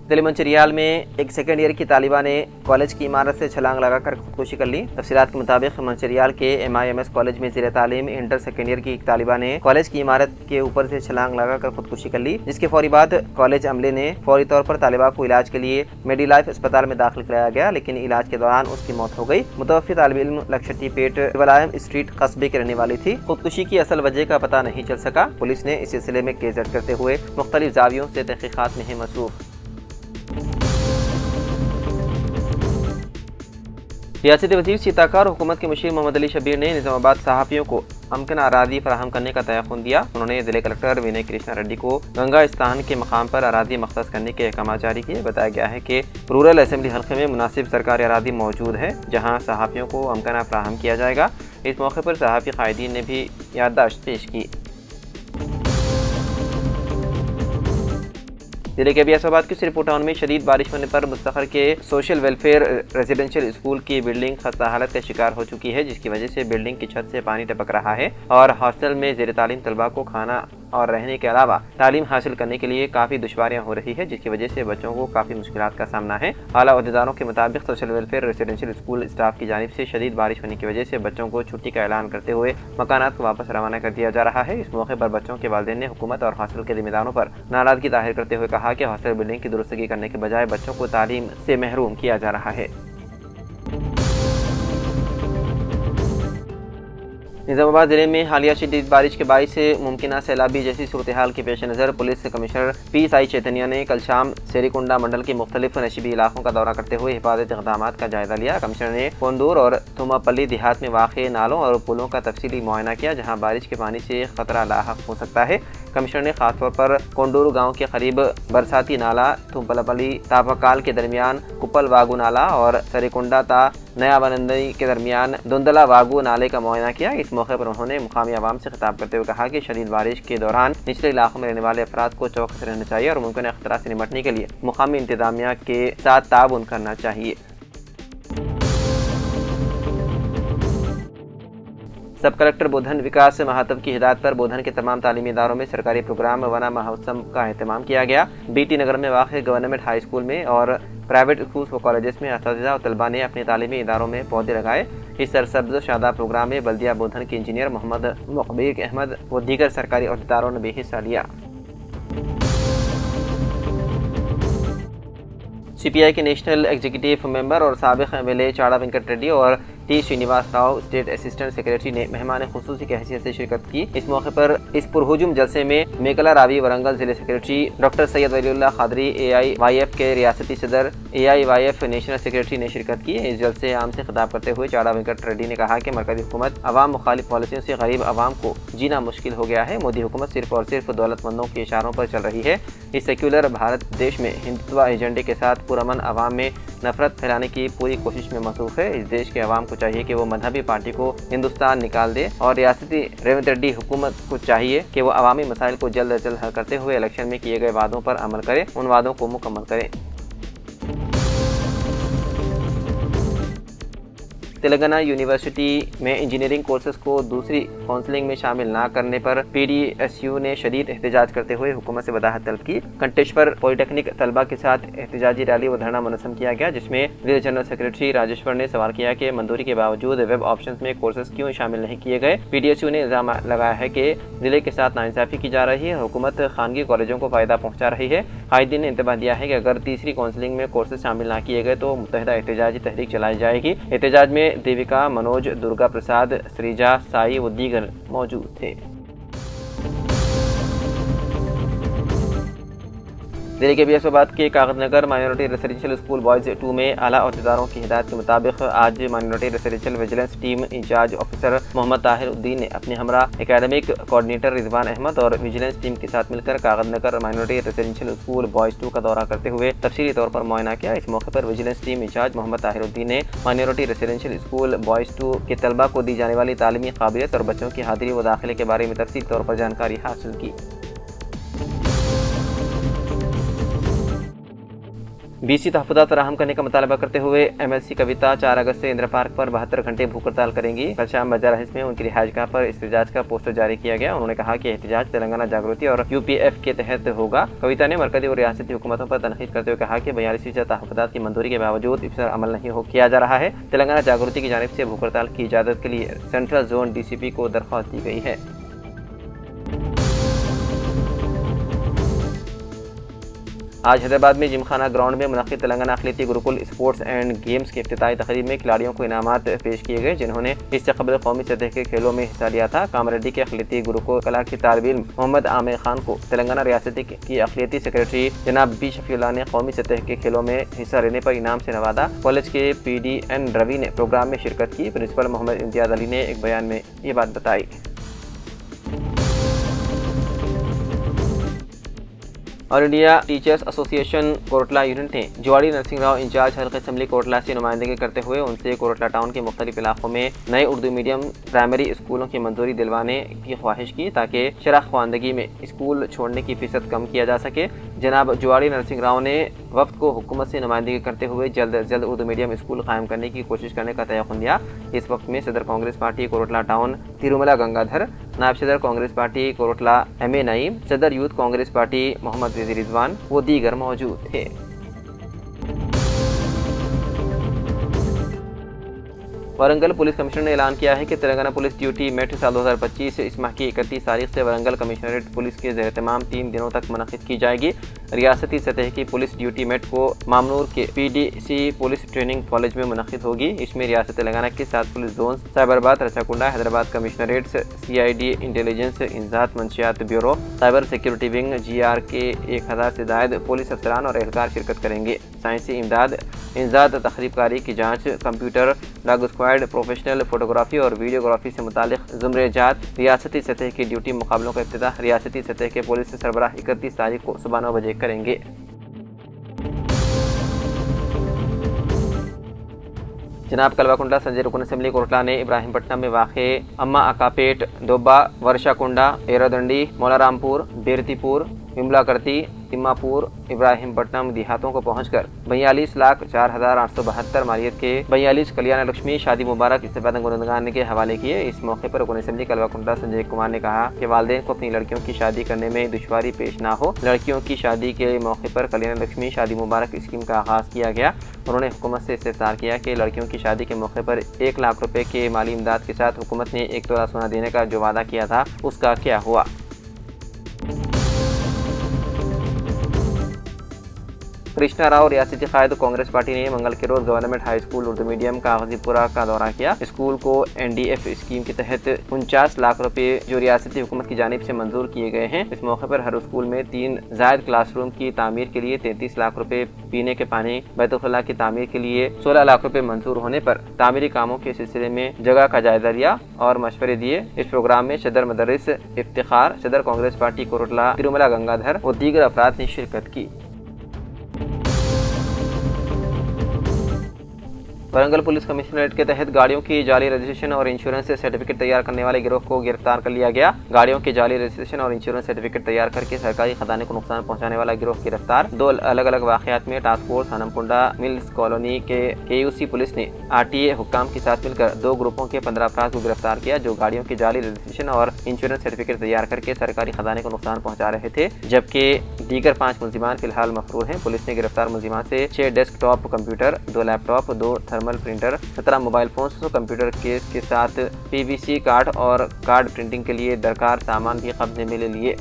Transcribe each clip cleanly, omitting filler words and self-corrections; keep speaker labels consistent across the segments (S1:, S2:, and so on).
S1: दिल्ली मंचिरियाल में एक second year की तालिबा ने कॉलेज की इमारत से छलांग लगाकर खुदकुशी कर ली। तफसीलात के मुताबिक मंचिरियाल के MIMS कॉलेज में ज़ेर तालीम इंटर सेकेंड ईयर की एक तालिबा ने कॉलेज की इमारत के ऊपर से छलांग लगाकर खुदकुशी कर ली, जिसके फौरी बाद कॉलेज अमले ने फौरी तौर पर तालिबा को इलाज के लिए मेडिलाइफ अस्पताल में दाखिल कराया गया, लेकिन इलाज के दौरान उसकी मौत हो गई। मुतवफ़ी तालिब इल्म लक्षटीपेट वलायम स्ट्रीट कस्बे की रहने वाली थी। खुदकुशी की असल वजह का पता नहीं चल सका। पुलिस ने इस सिलसिले में केस दर्ज करते हुए मुख्तलिफ जावियों से तहकीकात में है मसरूफ़। रियासती वज़ीर सीताकार हुकूमत के मुशीर मोहम्मद अली शबीर ने निज़ामाबाद सहाफ़ियों को अमकन अरादी फराहम करने का तयक़ुन दिया। उन्होंने ज़िले कलेक्टर विनय कृष्णा रेड्डी को गंगा स्थान के मकाम पर अरादी मख्तस करने के अहकाम जारी किए। बताया गया है कि रूरल असम्बली हल्के में मुनासिब सरकारी अरादी मौजूद है, जहाँ सहाफ़ियों को अमकन फराहम किया जाएगा। इस मौके पर सहाफ़ी क़ायदीन ने भी याददाश्त पेश की। जिले के बियासाबाद के सिरपुर टाउन में शदीद बारिश होने पर मुस्तखर के सोशल वेलफेयर रेजिडेंशियल स्कूल की बिल्डिंग खस्ता हालत का शिकार हो चुकी है, जिसकी वजह से बिल्डिंग की छत से पानी टपक रहा है और हॉस्टल में ज़ेर तालीम तलबा को खाना और रहने के अलावा तालीम हासिल करने के लिए काफ़ी दुश्वारियाँ हो रही है, जिसकी वजह से बच्चों को काफ़ी मुश्किलात का सामना है। आला अहदेदारों के मुताबिक social welfare residential school staff की जानिब से शदीद बारिश होने की वजह से बच्चों को छुट्टी का ऐलान करते हुए मकानात को वापस रवाना कर दिया जा रहा है। इस मौके पर बच्चों के वालिदैन ने हुकूमत और हॉस्टल के जिम्मेदारों पर नाराज़गी जाहिर करते हुए कहा कि हॉस्टल बिल्डिंग की दुरुस्तगी करने के बजाय बच्चों को तालीम से महरूम किया जा रहा है। निज़ामाबाद जिले में हालिया शदीद बारिश के बाइस से मुमकिन सैलाबी जैसी सूरत हाल के पेश नज़र पुलिस कमिश्नर PSI चैतन्य ने कल शाम सेरीकुंडा मंडल के मुख्तलिफ नशीबी इलाकों का दौरा करते हुए हिफाजती इक़दाम का जायजा लिया। कमिश्नर ने कोंदूर और थुमापल्ली देहात में वाक़े नालों और पुलों का तफसीली मुआयना किया, जहाँ बारिश के पानी से खतरा लाहक हो सकता है। कमिश्नर ने खासतौर पर कोंडूर गाँव के करीब बरसाती नाला, थुमपलपली तापकाल के दरमियान कुपल वागू नाला और सरीकुंडा ता नया बनंदई के दरमियान धुंधला वागू नाले का मुआयना किया। इस मौके पर उन्होंने मुकामी आवाम से खिताब करते हुए कहा कि शदीद बारिश के दौरान निचले इलाकों में रहने वाले अफराद को चौकस रहना चाहिए और मुमकिन खतरा से निपटने के लिए मुकामी इंतजामिया के साथ ताउन करना चाहिए। सब कलेक्टर बोधन विकास महातव की हिदायत पर बोधन के तमाम तालीमी इदारों में सरकारी प्रोग्राम वना महोत्सव का एहतमाम किया गया। BT नगर में वाक़ गवर्नमेंट हाई स्कूल में और प्राइवेट स्कूल्स व कॉलेजेस में असातिज़ा और तलबा ने अपने तालीमी इदारों में पौधे लगाए। इस सरसब्ज़ शादा प्रोग्राम में बल्दिया बोधन के इंजीनियर मोहम्मद मुक़बीर अहमद व दीगर सरकारी अहदेदारों ने भी हिस्सा लिया। CPI के नेशनल एग्जीक्यूटिव मेंबर और साबिक़ MLA चाड़ा वेंकट रेड्डी और T Srinivas Rao state assistant secretary ने मेहमान खुसूसी की हैसियत से शिरकत की। इस मौके पर इस पुरहुजुम जलसे में मेकला रावी वरंगल जिले secretary doctor Syed Waliullah Qadri AIYF के रियासती सदर AIYF नेशनल सेक्रेटरी ने शिरकत की। इस जलसे आम से खिताब करते हुए चाड़ा वेंकट रेड्डी ने कहा कि मरकज़ी हुकूमत अवाम मुखालिफ पॉलिसियों से गरीब अवाम को जीना मुश्किल हो गया है। मोदी हुकूमत सिर्फ और सिर्फ दौलतमंदों के इशारों पर चल रही है। इस सेक्युलर भारत देश में हिंदुत्व एजेंडे के साथ पुरअमन अवाम में नफरत फैलाने की पूरी कोशिश में मसरूफ़ है। इस देश के अवाम को चाहिए कि वो मजहबी पार्टी को हिंदुस्तान निकाल दे और रियासती रेवंत रेड्डी हुकूमत को चाहिए कि वो अवामी मसाइल को जल्द अज जल्द हल करते हुए इलेक्शन में किए गए वादों पर अमल करे, उन वादों को मुकम्मल करे। तेलंगाना यूनिवर्सिटी में इंजीनियरिंग कोर्सेज को दूसरी काउंसलिंग में शामिल न करने पर PDSU ने शदीद एहतजाज करते हुए हुकूमत से वदाहत तलब की। कंटेश्वर पॉलिटेक्निक तलबा के साथ एहतजाजी रैली व धरना मुनज़्ज़म किया गया, जिसमें लीडर जनरल सेक्रेटरी राजेश्वर ने सवाल किया कि मंजूरी के बावजूद वेब ऑप्शन में कोर्सेज क्यों शामिल नहीं किए गए। PDSU ने इल्ज़ाम लगाया है कि जिले के साथ नाइंसाफ़ी की जा रही है, हुकूमत खानगी कॉलेजों को फ़ायदा पहुँचा रही है। कायदीन ने इंतबाह दिया है कि अगर तीसरी काउंसलिंग में कोर्सेज शामिल न किए गए तो मुत्तहिदा एहतजाजी तहरीक चलाई जाएगी। एहतजाज में देविका, मनोज, दुर्गा प्रसाद, श्रीजा, साई व दीगर मौजूद थे। दिल्ली के बियासाबाद के Kagaznagar minority residential school boys 2 में आला अहदेदारों की हिदायत के मुताबिक आज minority residential vigilance team incharge officer Mohammed Tahir Uddin ने अपने हमरा एकेडमिक कोऑर्डिनेटर रिजवान अहमद और विजिलेंस टीम के साथ मिलकर Kagaznagar minority residential school boys 2 का दौरा करते हुए तफसीली तौर पर मुआयना किया। इस मौके पर vigilance team incharge Mohammed Tahir Uddin ने माइनॉरिटी रेसिडेंशियल स्कूल बॉयज़ 2 के तलबा को दी जाने वाली तालीमी काबिलियत और बच्चों की हाजिरी व दाखिले के बारे में तफसीली तौर पर जानकारी हासिल की। BC तहफ़्फ़ुज़ात फराहम करने का मुतालबा करते हुए MLC कविता 4 अगस्त से इंदिरा पार्क पर 72 घंटे भूख हड़ताल करेंगी। कल शाम बाजार हिल्स में उनकी रिहाइशगाह पर एहतजाज का पोस्टर जारी किया गया। उन्होंने कहा कि एहतजाज तेलंगाना जागृति और UPF के तहत होगा। कविता ने मरकजी और रियासती हुकूमतों पर तनकीद करते हुए कहा कि 42 तहफ़्फ़ुज़ात की मंजूरी के बावजूद इस पर अमल नहीं किया जा रहा है। तेलंगाना जागृति की जानिब से भूख हड़ताल की इजाज़त के लिए सेंट्रल जोन DCP को दरख्वास्त दी गई है। आज हैदराबाद में जिमखाना ग्राउंड में मुनक़िद तेलंगाना अक़लियती गुरुकुल स्पोर्ट्स एंड गेम्स की इफ्तिताही तक़रीब में खिलाड़ियों को इनामात पेश किए गए, जिन्होंने इससे क़बल कौमी सतह के खेलों में हिस्सा लिया था। कामरेड्डी के अक़लियती गुरुकुल कला की तालिब इल्म मोहम्मद आमिर खान को तेलंगाना रियासती की अक़लियती सेक्रेटरी जनाब B शफ़ीउल्लाह ने कौमी सतह के खेलों में हिस्सा लेने पर इनाम से नवाजा। कॉलेज के PDN रवि ने प्रोग्राम में शिरकत की। प्रिंसिपल मोहम्मद इम्तियाज़ अली ने एक बयान में ये बात बताई। All India teachers association Koratla unit ने जुवाड़ी नरसिंह राव इंचार्ज हल्के असम्बली कोरटला से नुमाइंदगी करते हुए उनसे कोरटला टाउन के मुख्तलिफ इलाकों में नए उर्दू मीडियम प्राइमरी स्कूलों की मंजूरी दिलवाने की ख्वाहिश की, ताकि शरह ख्वानदगी में स्कूल छोड़ने की फीसद कम किया जा सके। जनाब जुवाड़ी नरसिंह राव ने वक्त को हुकूमत से नुमाइंदगी करते हुए जल्द अज जल्द उर्दू मीडियम स्कूल कायम करने की कोशिश करने का तयक़ुन दिया। इस वक्त में सदर कांग्रेस पार्टी कोरटला टाउन तिरुमला गंगाधर, नायब सदर कांग्रेस पार्टी कोरटला MA नईम, सदर यूथ कांग्रेस पार्टी मोहम्मद रिजवान वो दीगर मौजूद थे। वरंगल पुलिस कमिश्नर ने ऐलान किया है कि तेलंगाना पुलिस ड्यूटी मेट साल 2025 इस माह की 31 तारीख से वरंगल कमिश्नरेट पुलिस के ज़ेर-ए-तमाम 3 दिनों तक मुनक़िद की जाएगी। रियासती सतह की पुलिस ड्यूटी मेट को मामनूर के PDC पुलिस ट्रेनिंग कॉलेज में मुनक़िद होगी। इसमें रियासत तेलंगाना के 7 police zone Cyberabad, Rachakonda, Hyderabad commissionerates, CID intelligence, इंसात मंशियात bureau, cyber security wing, GR के 1000 से ज़ायद पुलिस अफसरान और एहलकार शिरकत करेंगे। साइंसी इमदाद, इंसात तखरीबकारी की जाँच, computer, dog squad, professional photography और वीडियोग्राफी से मुतालिक ज़ुमरे जात, रियासती सतह की ड्यूटी मुकाबलों का इफ्तिताह रियासती सतह के पुलिस सरबराह 31 तारीख को सुबह 9 बजे करेंगे। जनाब कलवाकुंडा संजय रुकन असम्बली कोरटला ने इब्राहिमपट्टनम में वाक़े अम्मा अकापेट, दोब्बा, वर्षाकुंडा, एरादंडी, मौलारामपुर, बेरतीपुर, विमलाकर्ती, तिम्मापुर, इब्राहिमपट्टनम देहातों को पहुंचकर 42,04,872 मालियत के 42 कल्याण लक्ष्मी शादी मुबारक इस्तेफादा गुनगान के हवाले किए। इस मौके पर रुकन असम्बली कलवाकुंडा संजय कुमार ने कहा कि वालिदैन को अपनी लड़कियों की शादी करने में दुश्वारी पेश ना हो। लड़कियों की शादी के मौके पर कल्याण लक्ष्मी शादी मुबारक स्कीम का आगाज़ किया गया। उन्होंने हुकूमत से इस्तेफ़सार किया कि लड़कियों की शादी के मौके पर 1 लाख रुपए के माली इमदाद के साथ हुकूमत ने 1 तोला सोना देने का जो वादा किया था उसका क्या हुआ। कृष्णा राव रियासती कायद कांग्रेस पार्टी ने मंगल के रोज government high school Urdu medium Kagzipura का दौरा किया। स्कूल को NDF स्कीम के तहत 49 लाख रुपए जो रियासती हुकूमत की जानिब से मंजूर किए गए हैं। इस मौके पर हर स्कूल में 3 ज़ायद क्लासरूम की तामीर के लिए 33 लाख रुपए, पीने के पानी बैतुल-खुला की तामीर के लिए 16 लाख रुपए मंजूर होने पर तामीरी कामों के सिलसिले में जगह का जायजा लिया और मशवरे दिए। इस प्रोग्राम में सदर मदरस इफ्तिखार, सदर कांग्रेस पार्टी कोरटला तिरुमला गंगाधर और दीगर अफराद ने शिरकत की। वरंगल पुलिस कमिश्नरेट के तहत गाड़ियों की जाली रजिस्ट्रेशन और इंश्योरेंस सर्टिफिकेट तैयार करने वाले गिरोह को गिरफ्तार कर लिया गया। गाड़ियों की जाली रजिस्ट्रेशन और इंश्योरेंस सर्टिफिकेट तैयार करके सरकारी खजाने को नुकसान पहुंचाने वाला गिरोह गिरफ्तार। 2 अलग अलग वाकयात में task force Hanamkonda mills colony के KUC पुलिस ने RTA हुक्काम के साथ मिलकर 2 ग्रुपों के 15 अफराद को गिरफ्तार किया, जो गाड़ियों की जाली रजिस्ट्रेशन और इंश्योरेंस सर्टिफिकेट तैयार करके सरकारी खजाने को नुकसान पहुँचा रहे थे, जबकि दीगर 5 मुलजिमान फिलहाल मफरूर हैं। पुलिस ने गिरफ्तार मुलजिमान से 6 desktop computer, 2 laptop, 2 thermal printer, 17 mobile phones, computer case के साथ PVC कार्ड और कार्ड प्रिंटिंग के लिए दरकार सामान भी कब्जे में ले लिए।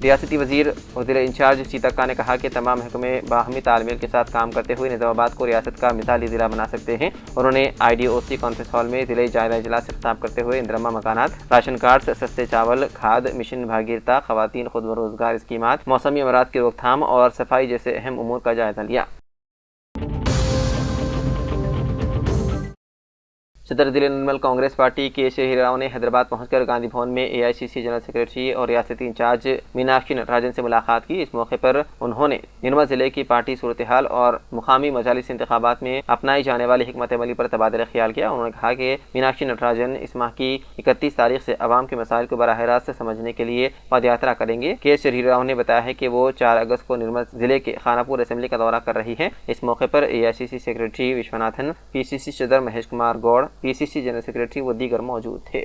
S1: रियासती वजीर और जिला इंचार्ज सीतक्का ने कहा कि तमाम महकमे बाहमी तालमेल के साथ काम करते हुए निज़ामाबाद को रियासत का मिसाली ज़िला बना सकते हैं। उन्होंने IDOC कॉन्फ्रेंस हॉल में ज़िले जायजा इजलास से खिताब करते हुए इंदिरा मकानात, राशन कार्ड, सस्ते चावल, खाद, मिशन भागीरता, खवातीन खुद ब रोज़गार स्कीमात, मौसमी अमरात की रोकथाम और सफाई जैसे अहम उमूर का जायजा लिया। सदर जिले निर्मल कांग्रेस पार्टी के श्री राव ने हैदराबाद पहुंचकर गांधी भवन में AICC जनरल सेक्रेटरी और रियासती इंचार्ज मीनाक्षी नटराजन से मुलाकात की। इस मौके पर उन्होंने निर्मल जिले की पार्टी सूरत हाल और मुकामी मजालिस इंतखाबात में अपनाई जाने वाली हिकमत अमली पर तबादला ख्याल किया। उन्होंने कहा कि मीनाक्षी नटराजन इस माह की 31 तारीख से अवाम के मसाइल को बराह रास्त समझने के लिए पद यात्रा करेंगे। के श्री राव ने बताया है कि वो 4 अगस्त को निर्मल जिले के खानापुर असेंबली का दौरा कर रही है। इस मौके पर AICC सेक्रेटरी विश्वनाथन, PCC सदर Mahesh Kumar Goud, PCC general secretary व दीगर मौजूद थे।